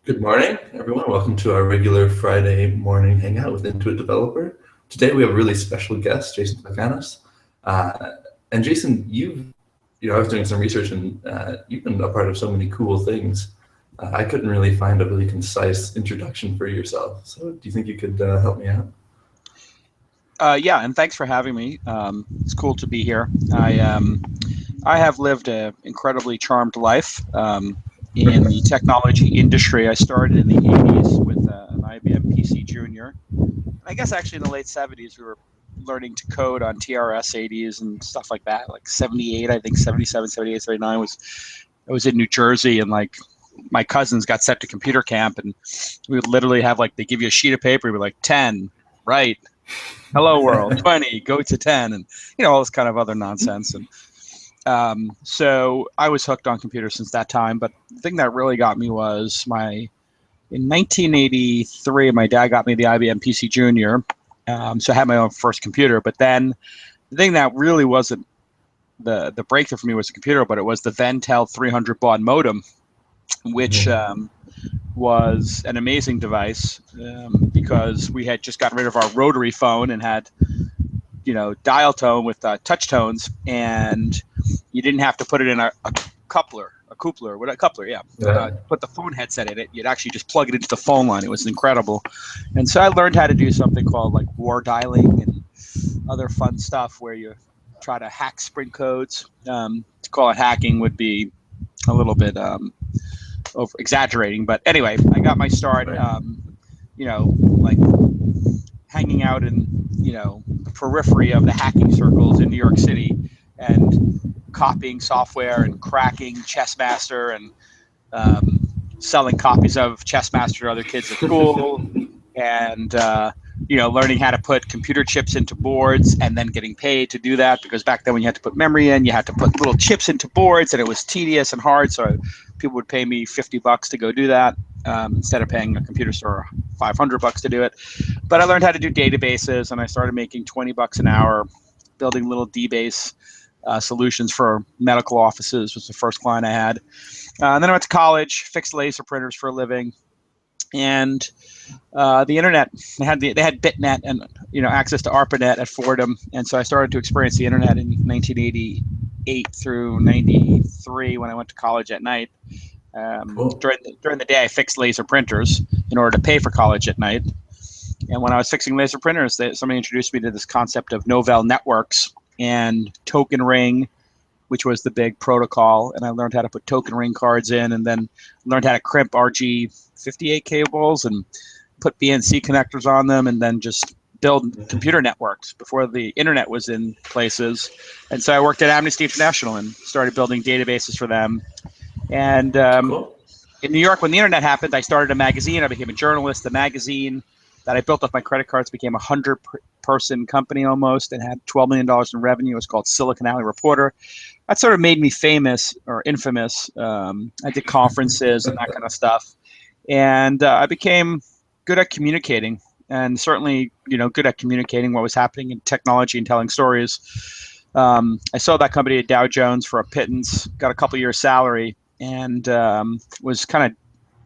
Good morning, everyone. Welcome to our regular Friday morning hangout with Intuit Developer. Today we have a really special guest, Jason Calacanis. And Jason, I was doing some research, and you've been a part of so many cool things. I couldn't really find a really concise introduction for yourself. So do you think you could help me out? Yeah, and thanks for having me. It's cool to be here. I have lived an incredibly charmed life in the technology industry. I started in the 80s with an IBM PC Junior. I guess actually in the late 70s, we were learning to code on TRS 80s and stuff like that. Like 78, I think 77, 78, 79 I was in New Jersey, and like my cousins got sent to computer camp, and we would literally have they give you a sheet of paper, we'd be like 10, right? Hello world, 20, go to 10, and all this kind of other nonsense. And so I was hooked on computers since that time. But the thing that really got me was in 1983, my dad got me the IBM PC Junior. So I had my own first computer. But then the thing that really wasn't the breakthrough for me was the computer, but it was the Ventel 300 baud modem, which was an amazing device because we had just gotten rid of our rotary phone and had dial tone with touch tones, and you didn't have to put it in a coupler, yeah. Put the phone headset in it. You'd actually just plug it into the phone line. It was incredible. And so I learned how to do something called war dialing and other fun stuff where you try to hack spring codes. To call it hacking would be a little bit over exaggerating, but anyway, I got my start hanging out in the periphery of the hacking circles in New York City and copying software and cracking Chessmaster and selling copies of Chessmaster to other kids at school and learning how to put computer chips into boards and then getting paid to do that, because back then when you had to put memory in, you had to put little chips into boards, and it was tedious and hard, so people would pay me $50 to go do that instead of paying a computer store $500 to do it. But I learned how to do databases, and I started making $20 an hour building little DBase solutions for medical offices. Was the first client I had. And then I went to college, fixed laser printers for a living, and the internet. They had BitNet and access to ARPANET at Fordham, and so I started to experience the internet in 1988 through 93 when I went to college at night. Cool. During the day, I fixed laser printers in order to pay for college at night. And when I was fixing laser printers, somebody introduced me to this concept of Novell networks and token ring, which was the big protocol. And I learned how to put token ring cards in, and then learned how to crimp RG58 cables and put BNC connectors on them, and then just build computer networks before the internet was in places. And so I worked at Amnesty International and started building databases for them. And Cool. in New York, when the internet happened, I started a magazine. I became a journalist. The magazine that I built off my credit cards became a 100-person company almost, and had $12 million in revenue. It was called Silicon Alley Reporter. That sort of made me famous or infamous. I did conferences and that kind of stuff. And I became good at communicating, and certainly, good at communicating what was happening in technology and telling stories. I sold that company at Dow Jones for a pittance, got a couple years salary, and was kind of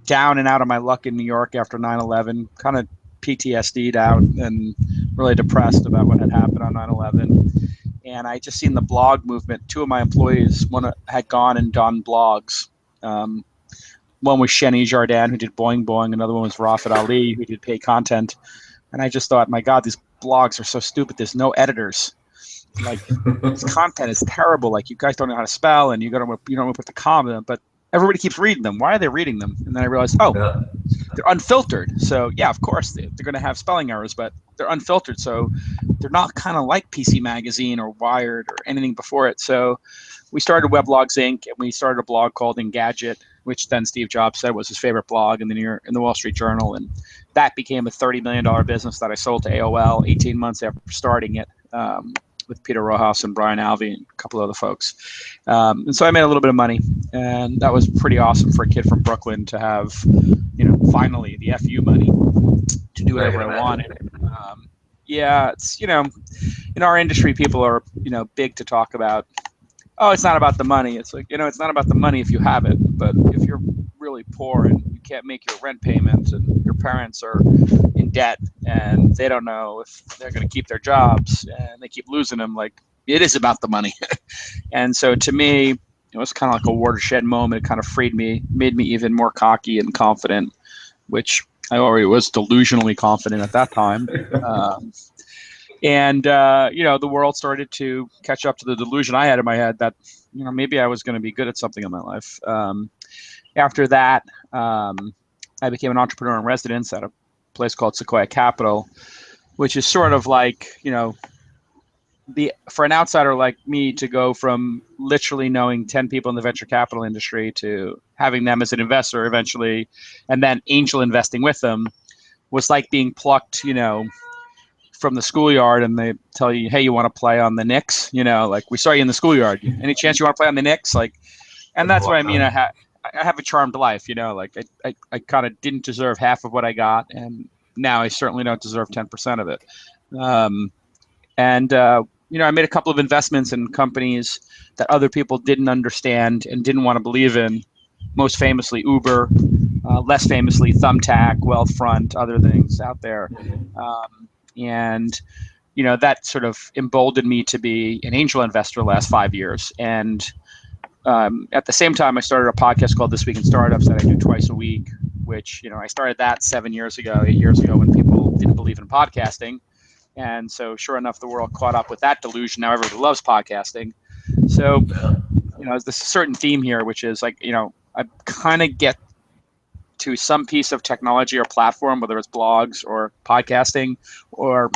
down and out of my luck in New York after 9/11, kind of PTSD'd out and really depressed about what had happened on 9/11. And I just seen the blog movement. Two of my employees, one had gone and done blogs. One was Sheni Jardin, who did Boing Boing. Another one was Rafat Ali, who did pay content. And I just thought, my God, these blogs are so stupid. There's no editors. This content is terrible. You guys don't know how to spell, and you don't want to put the comma, but everybody keeps reading them. Why are they reading them? And then I realized, they're unfiltered. So yeah, of course they're going to have spelling errors, but they're unfiltered. So they're not kind of like PC Magazine or Wired or anything before it. So we started Weblogs Inc., and we started a blog called Engadget, which then Steve Jobs said was his favorite blog in the Wall Street Journal, and that became a $30 million business that I sold to AOL 18 months after starting it. With Peter Rojas and Brian Alvey and a couple of other folks. And so I made a little bit of money, and that was pretty awesome for a kid from Brooklyn to have, finally the FU money to do whatever I wanted. It's, in our industry, people are, big to talk about, it's not about the money. It's like, it's not about the money if you have it, but if you're really poor and you can't make your rent payments and your parents are in debt and they don't know if they're going to keep their jobs and they keep losing them. Like, it is about the money. And so to me, it was kind of like a watershed moment. It kind of freed me, made me even more cocky and confident, which I already was delusionally confident at that time. The world started to catch up to the delusion I had in my head that, maybe I was going to be good at something in my life. After that, I became an entrepreneur in residence at a place called Sequoia Capital, which is sort of like, for an outsider like me to go from literally knowing 10 people in the venture capital industry to having them as an investor eventually, and then angel investing with them, was like being plucked, from the schoolyard, and they tell you, hey, you want to play on the Knicks? Like, we saw you in the schoolyard. Any chance you want to play on the Knicks? Like, and that's what I mean. I have a charmed life, like I kind of didn't deserve half of what I got, and now I certainly don't deserve 10% of it. I made a couple of investments in companies that other people didn't understand and didn't want to believe in. Most famously, Uber. Less famously, Thumbtack, Wealthfront, other things out there. That sort of emboldened me to be an angel investor the last 5 years. And at the same time, I started a podcast called This Week in Startups that I do twice a week, which, I started that 8 years ago, when people didn't believe in podcasting. And so sure enough, the world caught up with that delusion. Now everybody loves podcasting. So, there's this certain theme here, which is like, I kind of get to some piece of technology or platform, whether it's blogs or podcasting or,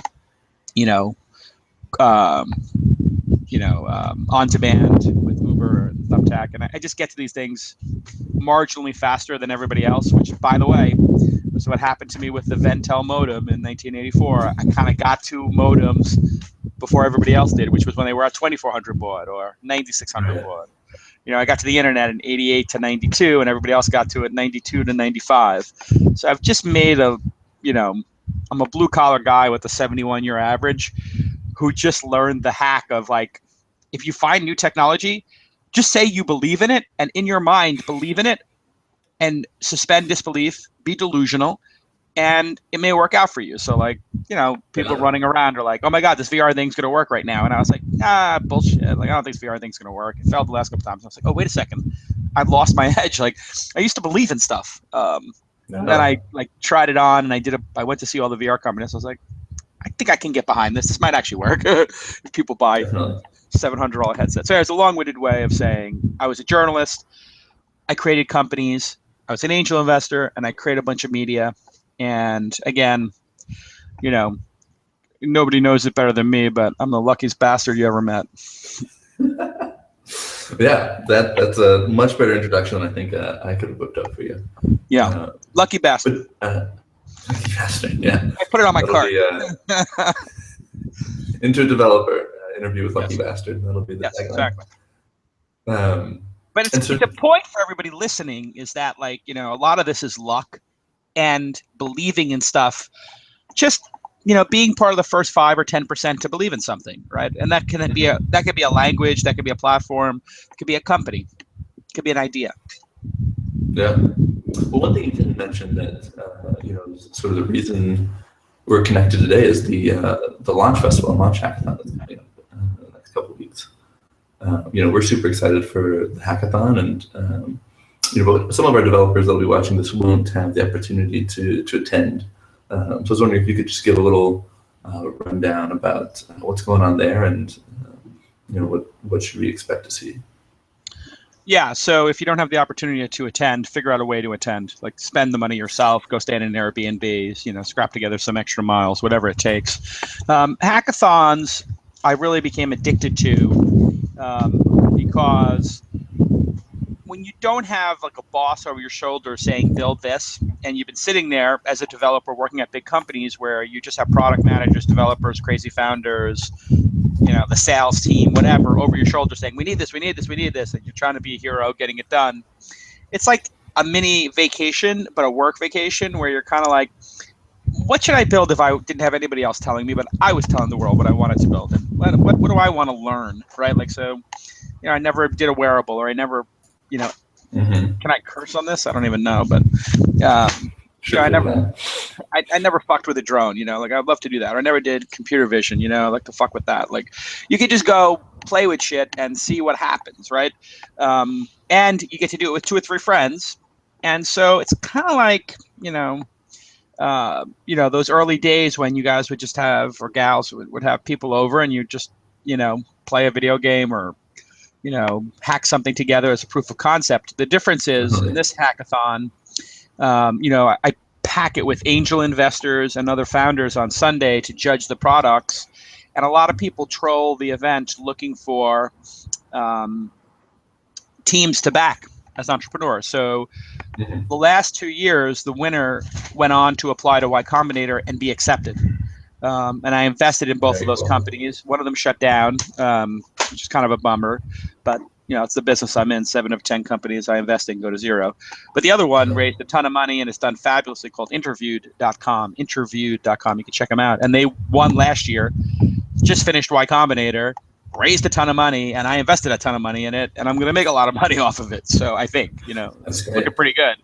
on demand with Uber and Thumbtack. And I just get to these things marginally faster than everybody else, which, by the way, was what happened to me with the Ventel modem in 1984. I kind of got to modems before everybody else did, which was when they were at 2400 baud or 9600 baud. I got to the internet in 88 to 92, and everybody else got to it 92 to 95. So I've just made I'm a blue collar guy with a 71-year average who just learned the hack of, like, if you find new technology, just say you believe in it, and in your mind believe in it, and suspend disbelief, be delusional, and it may work out for you. So, like, people running around are like, oh my God, this VR thing's going to work right now. And I was like, bullshit. Like, I don't think this VR thing's going to work. It failed the last couple times. I was like, oh, wait a second. I've lost my edge. Like, I used to believe in stuff. Then I tried it on, and I went to see all the VR companies. I was like, I think I can get behind this. This might actually work if people buy $700 headsets. So it's a long-winded way of saying I was a journalist. I created companies. I was an angel investor, and I created a bunch of media. And again, nobody knows it better than me, but I'm the luckiest bastard you ever met. Yeah, that's a much better introduction than I think I could have whipped up for you. Yeah, lucky bastard. Lucky bastard, yeah. I put it on my card. Intuit Developer interview with Lucky Bastard. That'll be the tagline. Exactly. But it's a point for everybody listening is that, like, a lot of this is luck and believing in stuff. Just being part of the first 5 or 10% to believe in something, right? And that could be a language, that could be a platform, it could be a company, it could be an idea. Yeah. Well, one thing you didn't mention that sort of the reason we're connected today is the Launch Festival and Launch Hackathon that's coming up in the next couple of weeks. We're super excited for the hackathon, and some of our developers that'll be watching this won't have the opportunity to attend. So I was wondering if you could just give a little rundown about what's going on there, and what should we expect to see. Yeah, so if you don't have the opportunity to attend, figure out a way to attend. Like, spend the money yourself, go stay in an Airbnb, scrap together some extra miles, whatever it takes. Hackathons, I really became addicted to because when you don't have like a boss over your shoulder saying build this, and you've been sitting there as a developer working at big companies where you just have product managers, developers, crazy founders, the sales team, whatever, over your shoulder saying, we need this, we need this, we need this, and you're trying to be a hero getting it done. It's like a mini vacation, but a work vacation where you're kind of like, what should I build if I didn't have anybody else telling me, but I was telling the world what I wanted to build? And what do I want to learn, right? Like, so, I never did a wearable, or I never, Can I curse on this? I don't even know, but I never fucked with a drone, like I'd love to do that. Or I never did computer vision, I like to fuck with that. Like you could just go play with shit and see what happens, right? And you get to do it with 2 or 3 friends. And so it's kind of like, those early days when you guys would just have, or gals would have people over and you just, play a video game or, hack something together as a proof of concept. The difference is in this hackathon, I pack it with angel investors and other founders on Sunday to judge the products. And a lot of people troll the event looking for teams to back as entrepreneurs. So the last 2 years, the winner went on to apply to Y Combinator and be accepted. And I invested in both of those companies. One of them shut down, which is kind of a bummer. But it's the business I'm in. 7 of 10 companies I invest in go to zero. But the other one raised a ton of money and it's done fabulously, called Interviewed.com. Interviewed.com. You can check them out. And they won last year. Just finished Y Combinator, raised a ton of money, and I invested a ton of money in it, and I'm going to make a lot of money off of it. So I think, it's looking pretty good.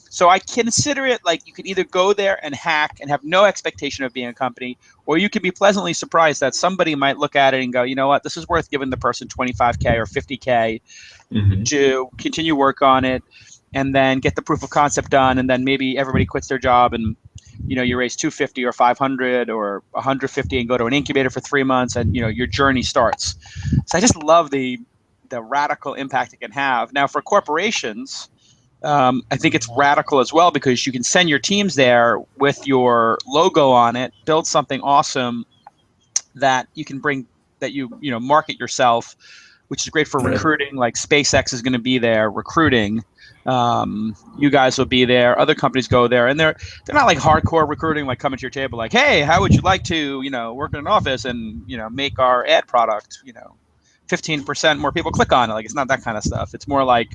So I consider it like you can either go there and hack and have no expectation of being a company, or you can be pleasantly surprised that somebody might look at it and go, you know what, this is worth giving the person $25K or $50K to continue work on it, and then get the proof of concept done, and then maybe everybody quits their job and you raise 250 or 500 or 150 and go to an incubator for 3 months, and your journey starts. So I just love the radical impact it can have. Now for corporations, I think it's radical as well, because you can send your teams there with your logo on it, build something awesome that you can bring, that you market yourself, which is great for recruiting. Like SpaceX is going to be there recruiting. You guys will be there. Other companies go there, and they're not like hardcore recruiting, like coming to your table like, hey, how would you like to work in an office and make our ad product 15% more people click on it. Like, it's not that kind of stuff. It's more like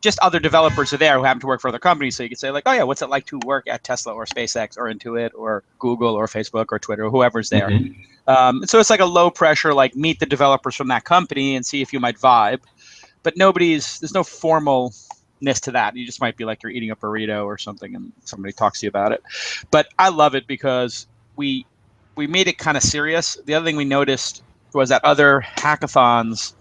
just other developers are there who happen to work for other companies. So you could say like, oh yeah, what's it like to work at Tesla or SpaceX or Intuit or Google or Facebook or Twitter or whoever's there. So it's like a low pressure, like meet the developers from that company and see if you might vibe. But there's no formalness to that. You just might be like you're eating a burrito or something and somebody talks to you about it. But I love it because we made it kind of serious. The other thing we noticed was that other hackathons,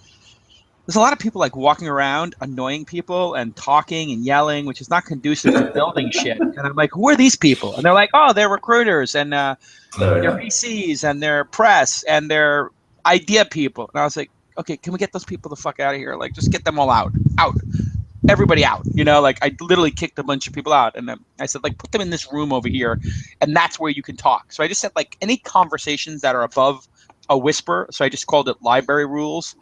there's a lot of people like walking around annoying people and talking and yelling, which is not conducive to building shit. And I'm like, who are these people? And they're like, oh, they're recruiters and they're VCs and they're press and they're idea people. And I was like, okay, can we get those people the fuck out of here? Like, just get them all out, everybody out. Like I literally kicked a bunch of people out. And I said, like, put them in this room over here. And that's where you can talk. So I just said, like, any conversations that are above a whisper. So I just called it library rules,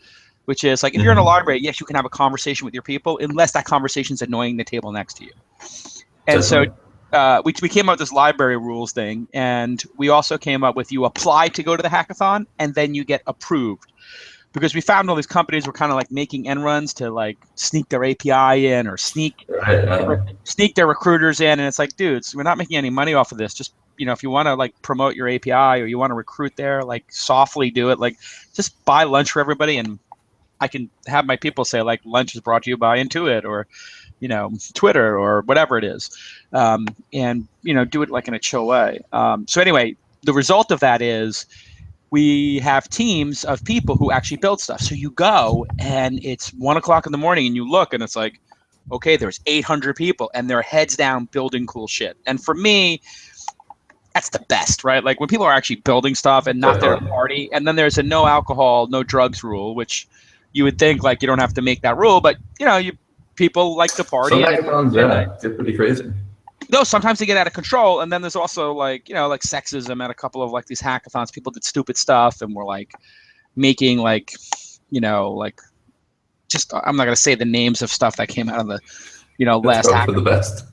which is like, if you're in a library, yes, you can have a conversation with your people, unless that conversation is annoying the table next to you. And so we came up with this library rules thing. And we also came up with, you apply to go to the hackathon and then you get approved. Because we found all these companies were kind of like making end runs to like sneak their API in or sneak their recruiters in. And it's like, dudes, we're not making any money off of this. Just, if you want to like promote your API or you want to recruit there, like softly do it. Like, just buy lunch for everybody. And I can have my people say like, lunch is brought to you by Intuit or, Twitter or whatever it is. And, do it like in a chill way. So anyway, the result of that is, we have teams of people who actually build stuff. So you go and it's 1:00 in the morning and you look and it's like, okay, there's 800 people and they're heads down building cool shit. And for me, that's the best, right? Like when people are actually building stuff and not there to party. And then there's a no alcohol, no drugs rule, which you would think like you don't have to make that rule, but people like to party. Some hackathons, they're pretty crazy. No, sometimes they get out of control, and then there's also like like sexism at a couple of like these hackathons. People did stupid stuff, and were like making like like just, I'm not gonna say the names of stuff that came out of the last hackathon. For the best.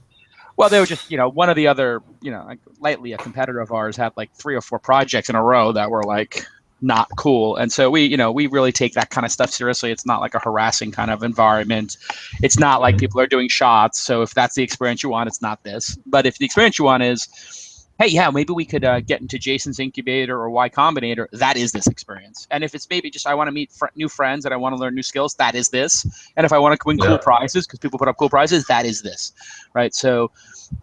Well, they were just one of the other like lately a competitor of ours had like 3 or 4 projects in a row that were like not cool, and so we really take that kind of stuff seriously. It's not like a harassing kind of environment. It's not like people are doing shots. So if that's the experience you want, it's not this. But if the experience you want is hey, yeah, maybe we could get into Jason's incubator or Y Combinator. That is this experience. And if it's maybe just I want to meet new friends and I want to learn new skills, that is this. And if I want to win cool prizes because people put up cool prizes, that is this, right? So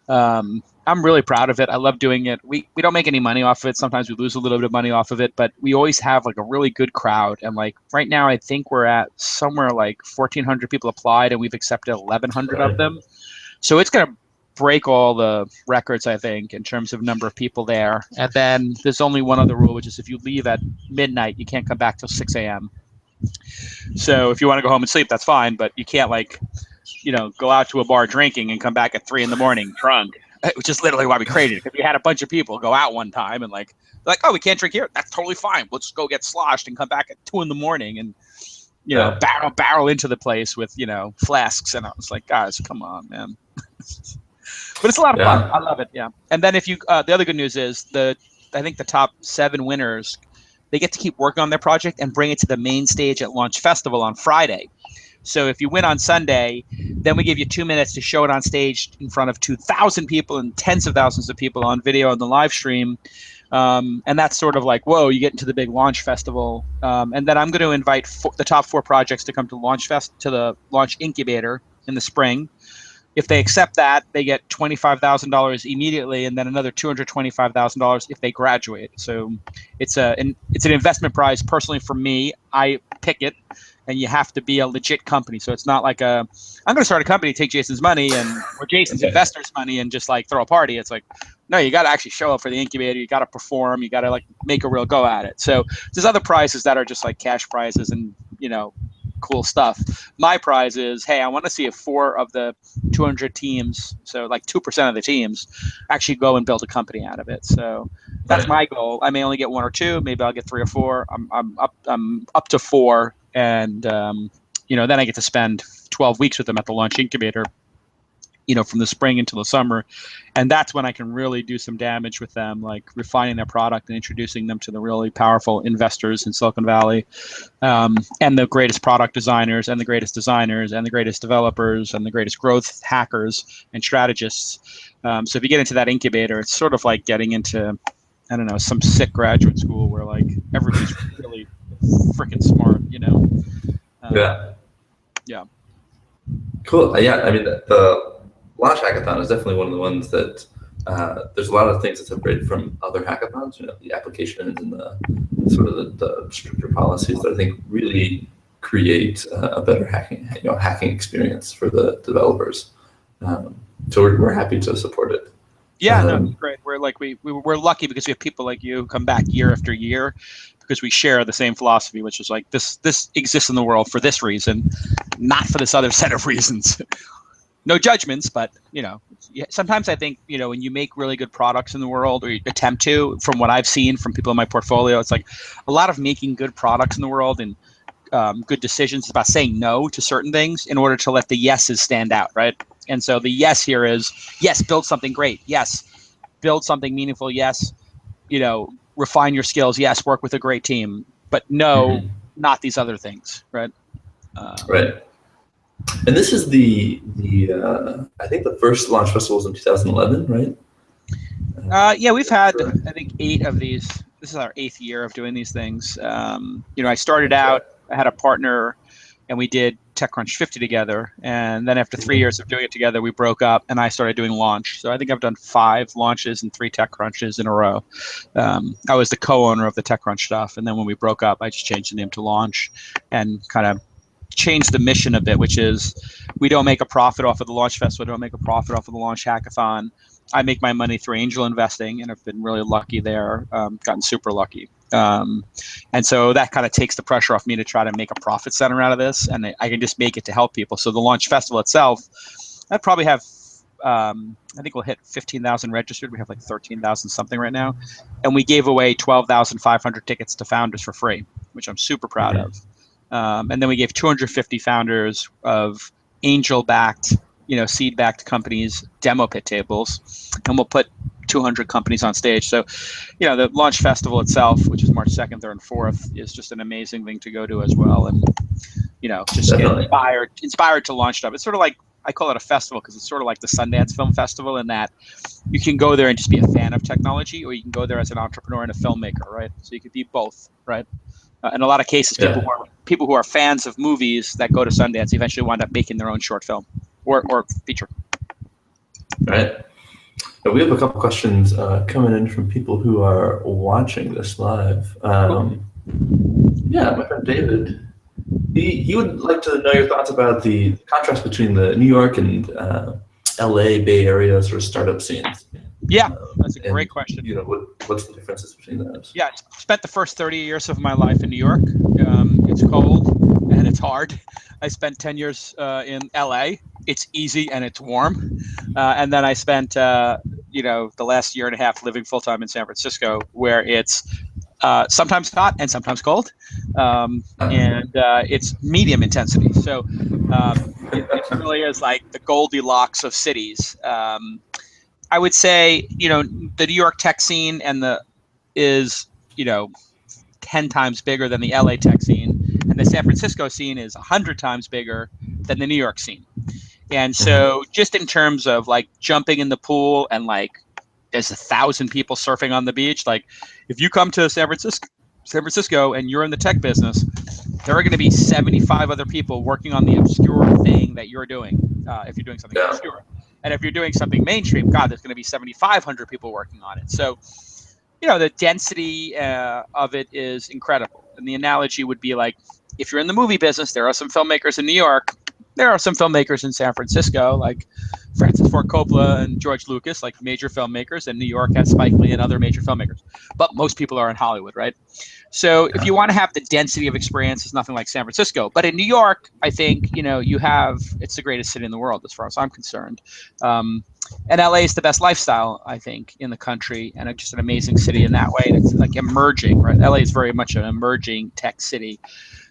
I'm really proud of it. I love doing it. We don't make any money off of it. Sometimes we lose a little bit of money off of it, but we always have like a really good crowd. And like right now, I think we're at somewhere like 1,400 people applied, and we've accepted 1,100 of them. So it's going to break all the records, I think, in terms of number of people there. And then there's only one other rule, which is if you leave at midnight, you can't come back till 6 a.m. So if you want to go home and sleep, that's fine, but you can't go out to a bar drinking and come back at 3 a.m. drunk, which is literally why we created it. Because we had a bunch of people go out one time and like, oh, we can't drink here. That's totally fine. Let's go get sloshed and come back at 2 a.m. and barrel into the place with flasks. And I was like, guys, come on, man. But it's a lot of fun. I love it. Yeah. And then if you, the other good news is I think the top 7 winners, they get to keep working on their project and bring it to the main stage at Launch Festival on Friday. So if you win on Sunday, then we give you 2 minutes to show it on stage in front of 2,000 people and tens of thousands of people on video on the live stream. And that's sort of like, whoa, you get into the big Launch Festival. And then I'm going to invite the top 4 projects to come to to the Launch Incubator in the spring. If they accept that, they get $25,000 immediately, and then another $225,000 if they graduate. So it's an investment prize. Personally, for me, I pick it, and you have to be a legit company. So it's not like I'm going to start a company, take Jason's money or Jason's investors' money, and just like throw a party. It's like, no, you got to actually show up for the incubator. You got to perform. You got to like make a real go at it. So there's other prizes that are just like cash prizes and cool stuff. My prize is, hey, I want to see if 4 of the 200 teams, so like 2% of the teams, actually go and build a company out of it. So that's my goal. I may only get 1 or 2, maybe I'll get 3 or 4. I'm up to 4, and then I get to spend 12 weeks with them at the Launch Incubator, from the spring until the summer. And that's when I can really do some damage with them, like refining their product and introducing them to the really powerful investors in Silicon Valley, and the greatest product designers and the greatest designers and the greatest developers and the greatest growth hackers and strategists. So if you get into that incubator, it's sort of like getting into, I don't know, some sick graduate school where like everybody's really freaking smart, Yeah. Cool. Yeah, I mean, the Launch Hackathon is definitely one of the ones that there's a lot of things that separate from other hackathons. The applications and the sort of the stricter policies that I think really create a better hacking experience for the developers. So we're happy to support it. Yeah, no, it's great. We're like we're lucky because we have people like you who come back year after year because we share the same philosophy, which is like this exists in the world for this reason, not for this other set of reasons. No judgments, but sometimes I think when you make really good products in the world, or you attempt to, from what I've seen from people in my portfolio, it's like a lot of making good products in the world and good decisions is about saying no to certain things in order to let the yeses stand out, right? And so the yes here is, yes, build something great. Yes, build something meaningful. Yes, refine your skills. Yes, work with a great team. But no, not these other things, right? Right. And this is the I think the first Launch Festival was in 2011, right? Yeah, we've had, I think, 8 of these. This is our 8th year of doing these things. I started out, I had a partner, and we did TechCrunch 50 together. And then after 3 years of doing it together, we broke up, and I started doing Launch. So I think I've done 5 launches and 3 TechCrunches in a row. I was the co-owner of the TechCrunch stuff, and then when we broke up, I just changed the name to Launch and kind of changed the mission a bit, which is we don't make a profit off of the Launch Festival. We don't make a profit off of the Launch Hackathon. I make my money through angel investing, and I've been really lucky there, gotten super lucky. And so that kind of takes the pressure off me to try to make a profit center out of this, and I can just make it to help people. So the Launch Festival itself, I probably have, I think we'll hit 15,000 registered. We have like 13,000 something right now. And we gave away 12,500 tickets to founders for free, which I'm super proud of. And then we gave 250 founders of angel-backed, seed-backed companies demo pit tables, and we'll put 200 companies on stage. So, the Launch Festival itself, which is March 2nd, 3rd, and 4th, is just an amazing thing to go to as well, and just get inspired to launch stuff. It's sort of like I call it a festival because it's sort of like the Sundance Film Festival in that you can go there and just be a fan of technology, or you can go there as an entrepreneur and a filmmaker, right? So you could be both, right? In a lot of cases, people who are fans of movies that go to Sundance eventually wind up making their own short film or feature. Right. We have a couple questions coming in from people who are watching this live. Yeah, my friend David, he would like to know your thoughts about the contrast between the New York and LA Bay Area sort of startup scenes. Yeah, that's a great question. You know, what's the differences between those? Yeah, I spent the first 30 years of my life in New York. It's cold and it's hard. I spent 10 years in LA. It's easy and it's warm. And then I spent, the last year and a half living full time in San Francisco, where it's sometimes hot and sometimes cold, and it's medium intensity. So it really is like the Goldilocks of cities. I would say, the New York tech scene is 10 times bigger than the LA tech scene, and the San Francisco scene is 100 times bigger than the New York scene. And so just in terms of like jumping in the pool and like there's 1,000 people surfing on the beach, like if you come to San Francisco and you're in the tech business, there are going to be 75 other people working on the obscure thing that you're doing, if you're doing something obscure. And if you're doing something mainstream, God, there's going to be 7,500 people working on it. So, the density of it is incredible. And the analogy would be like, if you're in the movie business, there are some filmmakers in New York. There are some filmmakers in San Francisco, like Francis Ford Coppola and George Lucas, like major filmmakers, and New York has Spike Lee and other major filmmakers. But most people are in Hollywood, right? So if you want to have the density of experience, it's nothing like San Francisco. But in New York, I think, it's the greatest city in the world as far as I'm concerned. And LA is the best lifestyle, I think, in the country, and it's just an amazing city in that way. And it's like emerging, right? LA is very much an emerging tech city.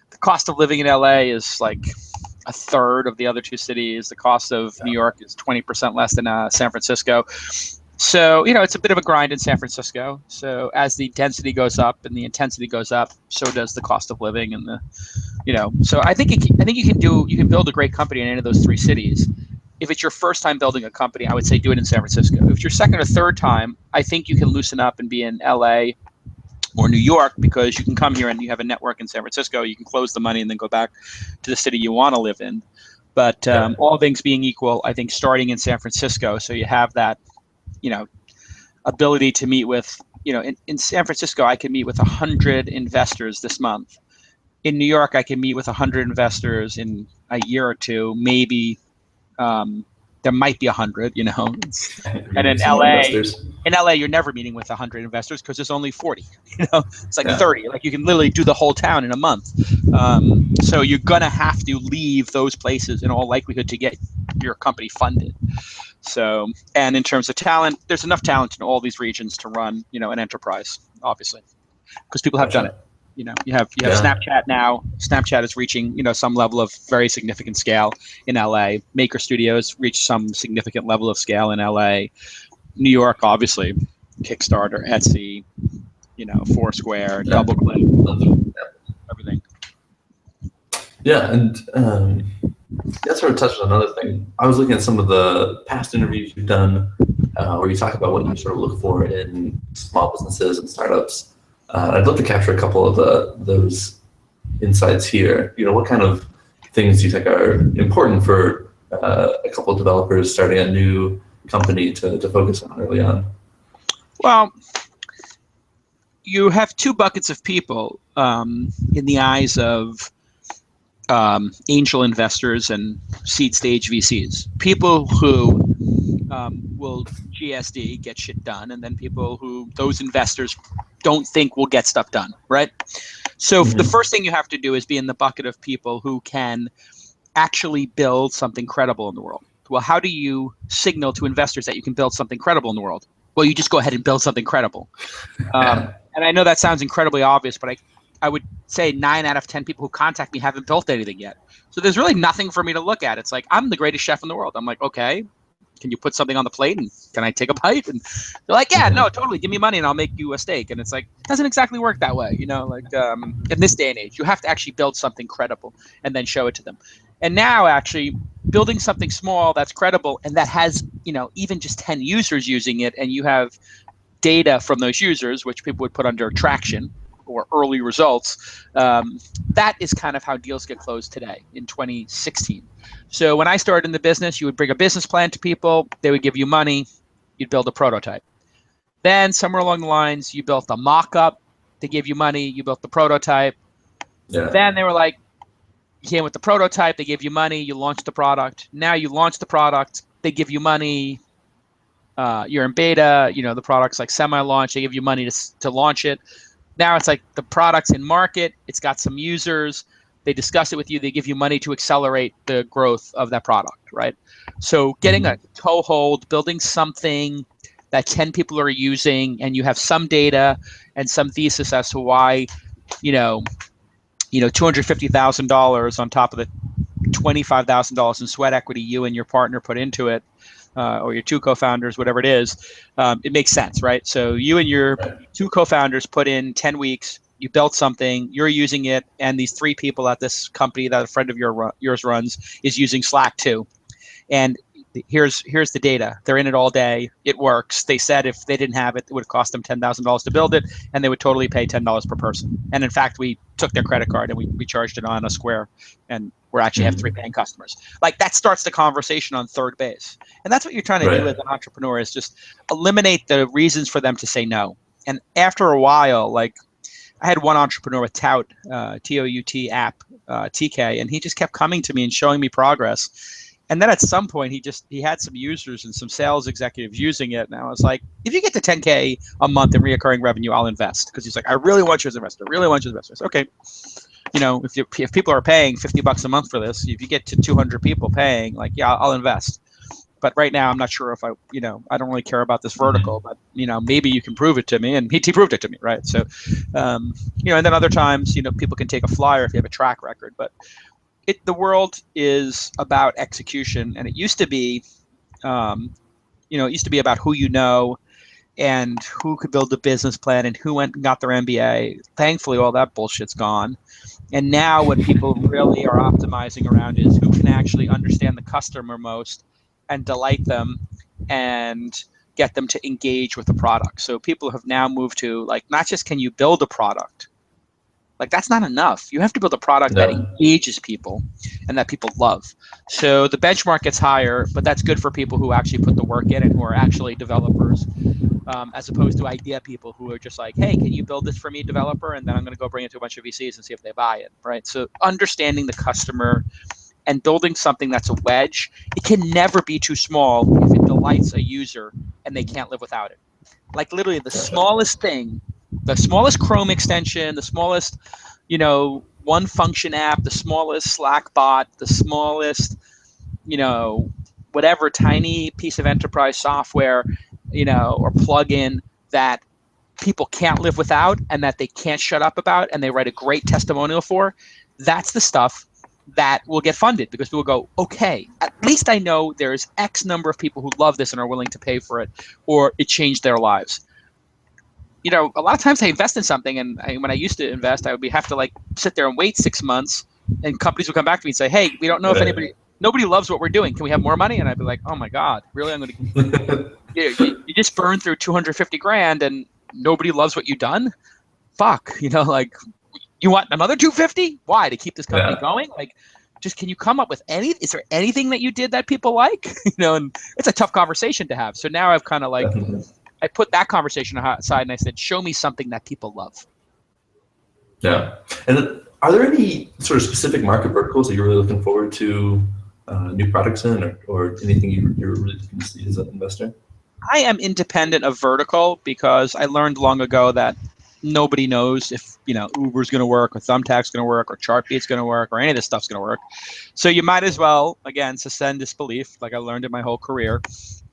The cost of living in LA is like a third of the other two cities. The cost of New York is 20% less than San Francisco. So, it's a bit of a grind in San Francisco. So as the density goes up and the intensity goes up, so does the cost of living and so I think you can build a great company in any of those three cities. If it's your first time building a company, I would say do it in San Francisco. If it's your second or third time, I think you can loosen up and be in LA or New York, because you can come here and you have a network in San Francisco. You can close the money and then go back to the city you want to live in. But all things being equal, I think starting in San Francisco, so you have that, ability to meet with, in San Francisco, I can meet with 100 investors this month. In New York, I can meet with 100 investors in a year or two, maybe. There might be 100, and in LA, you're never meeting with 100 investors because there's only 40. It's like 30. Like you can literally do the whole town in a month. So you're gonna have to leave those places in all likelihood to get your company funded. So, and in terms of talent, there's enough talent in all these regions to run, an enterprise, obviously, because people have done it. You have Snapchat now. Snapchat is reaching, some level of very significant scale in LA. Maker Studios reach some significant level of scale in LA. New York, obviously, Kickstarter, Etsy, Foursquare, DoubleClick, everything. Yeah, and that sort of touched on another thing. I was looking at some of the past interviews you've done where you talk about what you sort of look for in small businesses and startups. I'd love to capture a couple of those insights here. What kind of things do you think are important for a couple of developers starting a new company to focus on early on? Well, you have two buckets of people in the eyes of angel investors and seed stage VCs. People who will GSD, get shit done, and then people who those investors don't think will get stuff done, right? So the first thing you have to do is be in the bucket of people who can actually build something credible in the world. Well, how do you signal to investors that you can build something credible in the world? Well, you just go ahead and build something credible. And I know that sounds incredibly obvious, but I would say 9 out of 10 people who contact me haven't built anything yet. So there's really nothing for me to look at. It's like, I'm the greatest chef in the world. I'm like, okay, can you put something on the plate and can I take a bite? And they're like, yeah, no, totally. Give me money and I'll make you a steak. And it's like, it doesn't exactly work that way. In this day and age, you have to actually build something credible and then show it to them. And now actually building something small that's credible and that has, even just 10 users using it, and you have data from those users, which people would put under traction or early results, that is kind of how deals get closed today in 2016. So when I started in the business, you would bring a business plan to people, they would give you money, you'd build a prototype. Then somewhere along the lines, you built a mock-up, they gave you money, you built the prototype. Yeah. Then they were like, you came with the prototype, they gave you money, you launched the product. Now you launch the product, they give you money, you're in beta, the product's like semi-launch, they give you money to launch it. Now it's like the product's in market, it's got some users, they discuss it with you, they give you money to accelerate the growth of that product, right? So getting a toehold, building something that 10 people are using, and you have some data and some thesis as to why, $250,000 on top of the $25,000 in sweat equity you and your partner put into it, or your two co-founders, whatever it is, it makes sense, right? So you and your two co-founders put in 10 weeks, you built something, you're using it, and these 3 people at this company that a friend of yours runs is using Slack too. And here's the data. They're in it all day. It works. They said if they didn't have it, it would cost them $10,000 to build it, and they would totally pay $10 per person. And in fact, we took their credit card and we charged it on a Square, and we actually have 3 paying customers. Like, that starts the conversation on third base. And that's what you're trying to do as an entrepreneur, is just eliminate the reasons for them to say no. And after a while, like, I had one entrepreneur with Tout, T-O-U-T app, TK, and he just kept coming to me and showing me progress. And then at some point, he had some users and some sales executives using it. And I was like, if you get to 10K a month in reoccurring revenue, I'll invest. Because he's like, I really want you as an investor. Really want you as an investor. I said, okay. If people are paying $50 a month for this, if you get to 200 people paying, like, yeah, I'll invest. But right now, I'm not sure if I don't really care about this vertical, but, maybe you can prove it to me. And he proved it to me, right? So, and then other times, people can take a flyer if you have a track record. But the world is about execution, and it used to be, about who you know and who could build a business plan and who went and got their MBA. Thankfully, all that bullshit's gone. And now what people really are optimizing around is who can actually understand the customer most and delight them and get them to engage with the product. So people have now moved to, like, not just can you build a product, like, that's not enough. You have to build a product that engages people and that people love. So the benchmark gets higher, but that's good for people who actually put the work in and who are actually developers, as opposed to idea people who are just like, hey, can you build this for me, developer? And then I'm going to go bring it to a bunch of VCs and see if they buy it, right? So understanding the customer and building something that's a wedge, it can never be too small if it delights a user and they can't live without it. Like, literally the smallest thing, the smallest Chrome extension, the smallest, one function app, the smallest Slack bot, the smallest, whatever tiny piece of enterprise software, or plugin that people can't live without and that they can't shut up about and they write a great testimonial for, that's the stuff that will get funded, because people go, okay, at least I know there's X number of people who love this and are willing to pay for it, or it changed their lives. A lot of times I invest in something, and when I used to invest, I would have to, like, sit there and wait 6 months, and companies would come back to me and say, hey, we don't know if nobody loves what we're doing. Can we have more money? And I'd be like, oh my God, really? I'm going to, you just burned through 250 grand and nobody loves what you've done? Fuck, like, you want another 250? Why? To keep this company going? Like, just, can you come up with is there anything that you did that people like? And it's a tough conversation to have. So now I've kind of like, I put that conversation aside and I said, show me something that people love. Yeah. And are there any sort of specific market verticals that you're really looking forward to new products in, or anything you're really looking to see as an investor? I am independent of vertical because I learned long ago that nobody knows if, Uber's going to work, or Thumbtack's going to work, or Chartbeat's going to work, or any of this stuff's going to work. So you might as well, again, suspend disbelief, like I learned in my whole career,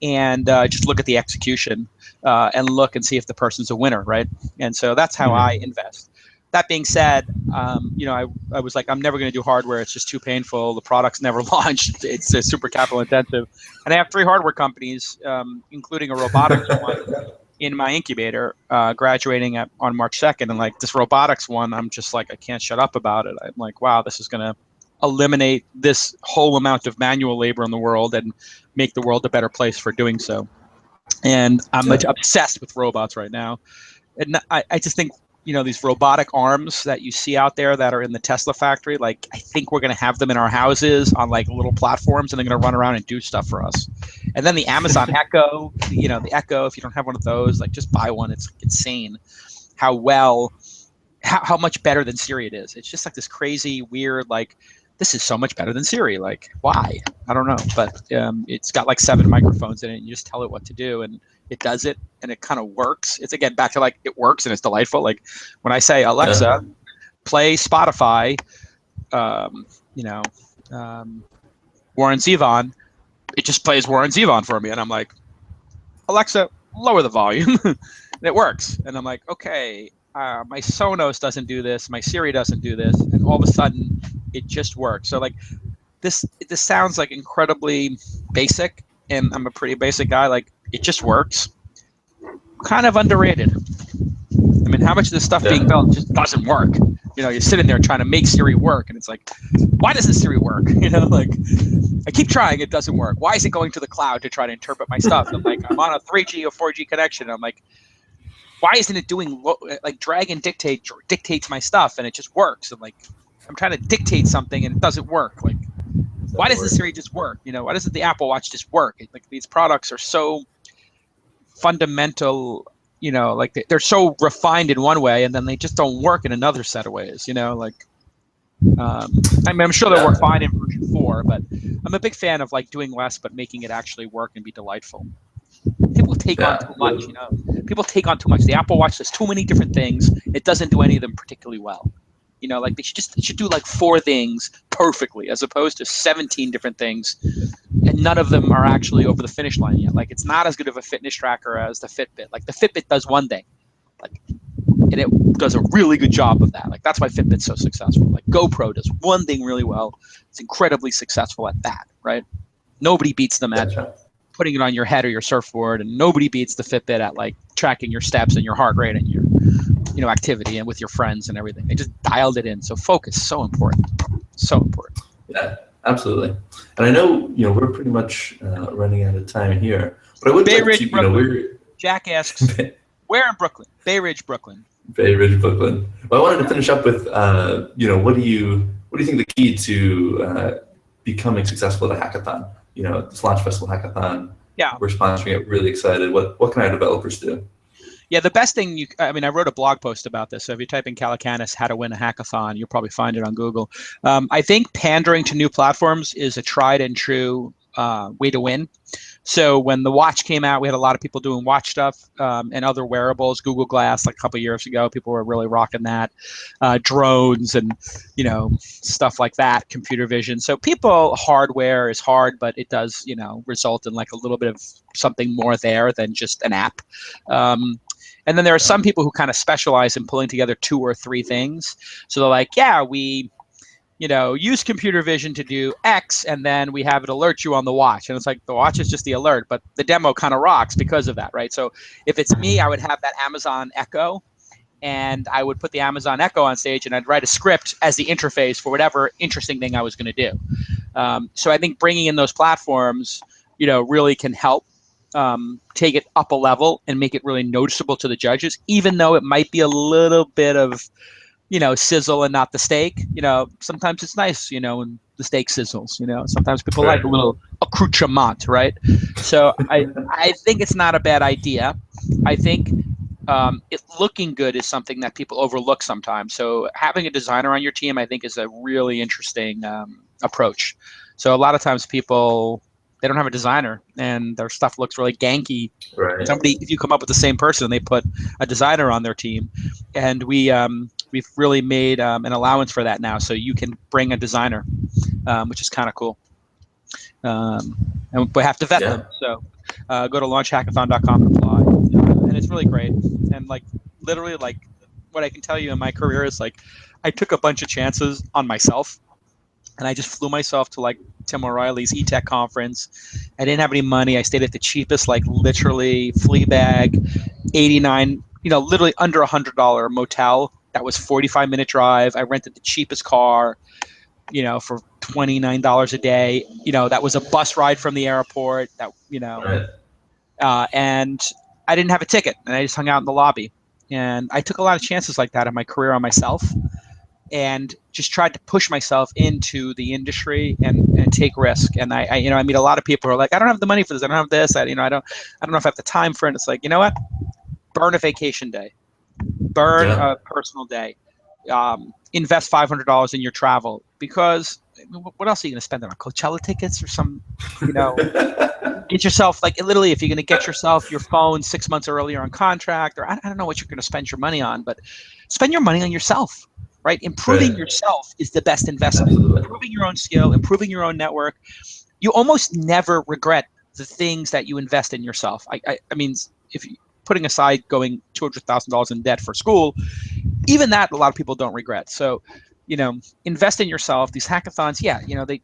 and just look at the execution and look and see if the person's a winner, right? And so that's how I invest. That being said, I was like, I'm never going to do hardware. It's just too painful. The product's never launched. It's super capital intensive. And I have 3 hardware companies, including a robotics one in my incubator, graduating on March 2nd. And like, this robotics one, I'm just like, I can't shut up about it. I'm like, wow, this is going to eliminate this whole amount of manual labor in the world and make the world a better place for doing so. And I'm obsessed with robots right now. And I just think, these robotic arms that you see out there that are in the Tesla factory, like, I think we're going to have them in our houses on like little platforms, and they're going to run around and do stuff for us. And then the Amazon Echo, the Echo, if you don't have one of those, like, just buy one. It's insane how much better than Siri it is. It's just like this crazy, weird, like, this is so much better than Siri. Like, why? I don't know. But it's got like 7 microphones in it, and you just tell it what to do, and it does it, and it kind of works. It's, again, back to like, it works and it's delightful. Like when I say, Alexa, play Spotify, Warren Zevon, it just plays Warren Zevon for me. And I'm like, Alexa, lower the volume. And it works. And I'm like, okay, my Sonos doesn't do this. My Siri doesn't do this. And all of a sudden, it just works. So like this sounds like incredibly basic, and I'm a pretty basic guy. Like, it just works. Kind of underrated. I mean, how much of this stuff being built just doesn't work? You're sitting there trying to make Siri work, and it's like, why doesn't Siri work? Like, I keep trying, it doesn't work. Why is it going to the cloud to try to interpret my stuff? I'm like, I'm on a 3G or 4G connection. I'm like, why isn't it doing like drag and dictates my stuff, and it just works? I'm like, I'm trying to dictate something and it doesn't work. Like, why doesn't Siri just work? Why doesn't the Apple Watch just work? Like, these products are so fundamental, like they're so refined in one way, and then they just don't work in another set of ways. Like, I mean, I'm sure they'll work fine in version 4, but I'm a big fan of like doing less but making it actually work and be delightful. People take on too much. People take on too much. The Apple Watch does too many different things. It doesn't do any of them particularly well. Like they should do like 4 things perfectly, as opposed to 17 different things, and none of them are actually over the finish line yet. Like, it's not as good of a fitness tracker as the Fitbit. Like, the Fitbit does one thing, like, and it does a really good job of that. Like, that's why Fitbit's so successful. Like, GoPro does one thing really well. It's incredibly successful at that, right? Nobody beats them at putting it on your head or your surfboard, and nobody beats the Fitbit at like tracking your steps and your heart rate and your activity and with your friends and everything. They just dialed it in. So focus, so important. Yeah, absolutely. And I know we're pretty much running out of time here, but I would Bay like Ridge, to Brooklyn. Jack asks, where in Brooklyn? Bay Ridge, Brooklyn. Bay Ridge, Brooklyn. Well, I wanted to finish up with what do you think the key to becoming successful at a hackathon? This Launch Festival hackathon. Yeah, we're sponsoring it. Really excited. What can our developers do? Yeah, the best thing I wrote a blog post about this. So if you type in Calacanis, how to win a hackathon, you'll probably find it on Google. I think pandering to new platforms is a tried and true way to win. So when the watch came out, we had a lot of people doing watch stuff and other wearables. Google Glass, like a couple of years ago, people were really rocking that. Drones and stuff like that. Computer vision. So hardware is hard, but it does result in like a little bit of something more there than just an app. And then there are some people who kind of specialize in pulling together 2 or 3 things. So they're like, yeah, we use computer vision to do X, and then we have it alert you on the watch. And it's like, the watch is just the alert, but the demo kind of rocks because of that, right? So if it's me, I would have that Amazon Echo, and I would put the Amazon Echo on stage, and I'd write a script as the interface for whatever interesting thing I was going to do. So I think bringing in those platforms, really can help take it up a level and make it really noticeable to the judges, even though it might be a little bit of sizzle and not the steak. Sometimes it's nice, when the steak sizzles. Sometimes people like a little accoutrement, right? So I think it's not a bad idea. I think it looking good is something that people overlook sometimes. So having a designer on your team, I think, is a really interesting approach. So a lot of times they don't have a designer and their stuff looks really ganky. Right. If you come up with the same person, they put a designer on their team, and we've really made an allowance for that now. So you can bring a designer, which is kind of cool. And we have to vet them. So go to launchhackathon.com and apply. And it's really great. And like literally, like what I can tell you in my career is like I took a bunch of chances on myself. And I just flew myself to like Tim O'Reilly's eTech conference. I didn't have any money. I stayed at the cheapest, like literally Fleabag, 89, literally under $100 motel. That was 45-minute drive. I rented the cheapest car. for $29 a day. That was a bus ride from the airport. Right. And I didn't have a ticket, and I just hung out in the lobby. And I took a lot of chances like that in my career on myself, and just tried to push myself into the industry and take risk. And I meet a lot of people who are like, I don't have the money for this. I don't have this. I don't know if I have the time for it. It's like, you know what? Burn a vacation day, burn a personal day, invest $500 in your travel, because what else are you going to spend on Coachella tickets or some, get yourself, like, literally, if you're going to get yourself your phone 6 months earlier on contract, or I don't know what you're going to spend your money on, but spend your money on yourself, right? Improving yourself is the best investment. Absolutely. Improving your own skill, improving your own network. You almost never regret the things that you invest in yourself. I mean, if you, putting aside going $200,000 in debt for school, even that a lot of people don't regret. So, invest in yourself. These hackathons,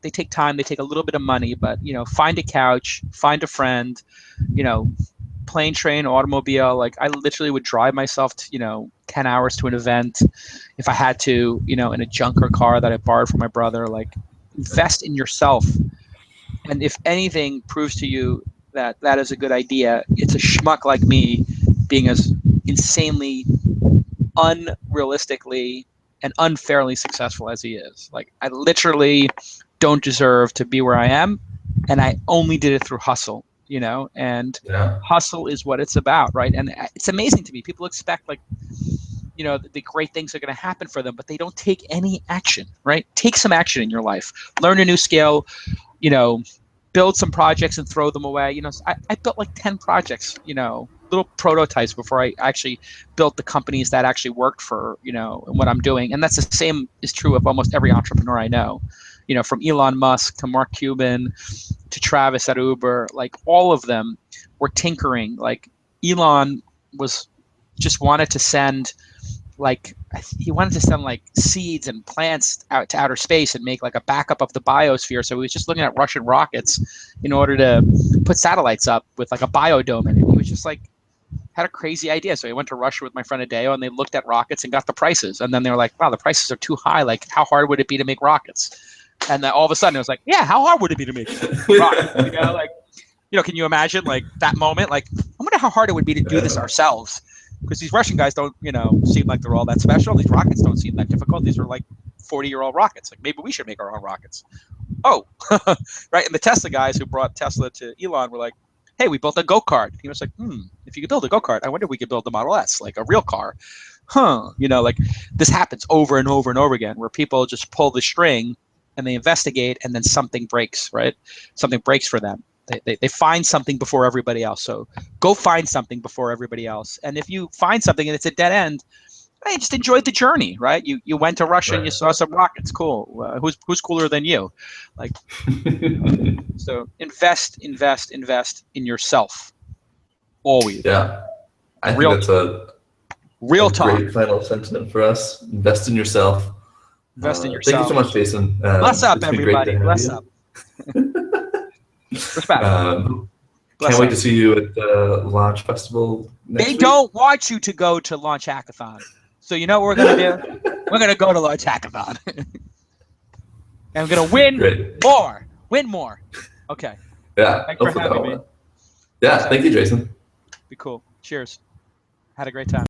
they take time, they take a little bit of money, but find a couch, find a friend, plane, train, automobile. Like, I literally would drive myself to, 10 hours to an event if I had to, in a junker car that I borrowed from my brother. Like, invest in yourself. And if anything proves to you that that is a good idea, it's a schmuck like me being as insanely unrealistically and unfairly successful as he is. Like, I literally don't deserve to be where I am, and I only did it through hustle, and hustle is what it's about, right? And it's amazing to me. People expect, like, the great things are going to happen for them, but they don't take any action, right? Take some action in your life. Learn a new skill, build some projects and throw them away. I built like 10 projects, little prototypes before I actually built the companies that actually worked for, what I'm doing. And that's the same is true of almost every entrepreneur I know, from Elon Musk to Mark Cuban to Travis at Uber. Like, all of them were tinkering. Like, Elon just wanted to send, like, he wanted to send like seeds and plants out to outer space and make like a backup of the biosphere. So he was just looking at Russian rockets in order to put satellites up with like a biodome in it. He was just like, had a crazy idea. So he went to Russia with my friend Adeo, and they looked at rockets and got the prices. And then they were like, wow, the prices are too high. Like, how hard would it be to make rockets? And then all of a sudden it was like, yeah, how hard would it be to make rockets? Can you imagine like that moment? Like, I wonder how hard it would be to do this ourselves. Because these Russian guys don't, seem like they're all that special. These rockets don't seem that difficult. These are like 40-year-old rockets. Like, maybe we should make our own rockets. Oh, right. And the Tesla guys who brought Tesla to Elon were like, hey, we built a go-kart. He was like, if you could build a go-kart, I wonder if we could build the Model S, like a real car. Like, this happens over and over and over again, where people just pull the string and they investigate, and then something breaks, right? Something breaks for them. They find something before everybody else. So go find something before everybody else. And if you find something and it's a dead end, hey, just enjoy the journey, right? You went to Russia and you saw some rockets. Cool. Who's cooler than you? Like, so invest in yourself. Always. Yeah. I think that's a real talk. Great final sentiment for us. Invest in yourself. Invest in yourself. Thank you so much, Jason. Bless up, everybody. Bless up. Respect. Can't wait to see you at the Launch Festival next week. They don't want you to go to Launch Hackathon. So you know what we're going to do? We're going to go to Launch Hackathon. And we're going to win more. Win more. Okay. Yeah. Thanks for having me. Yeah. Thank you, Jason. Be cool. Cheers. Had a great time.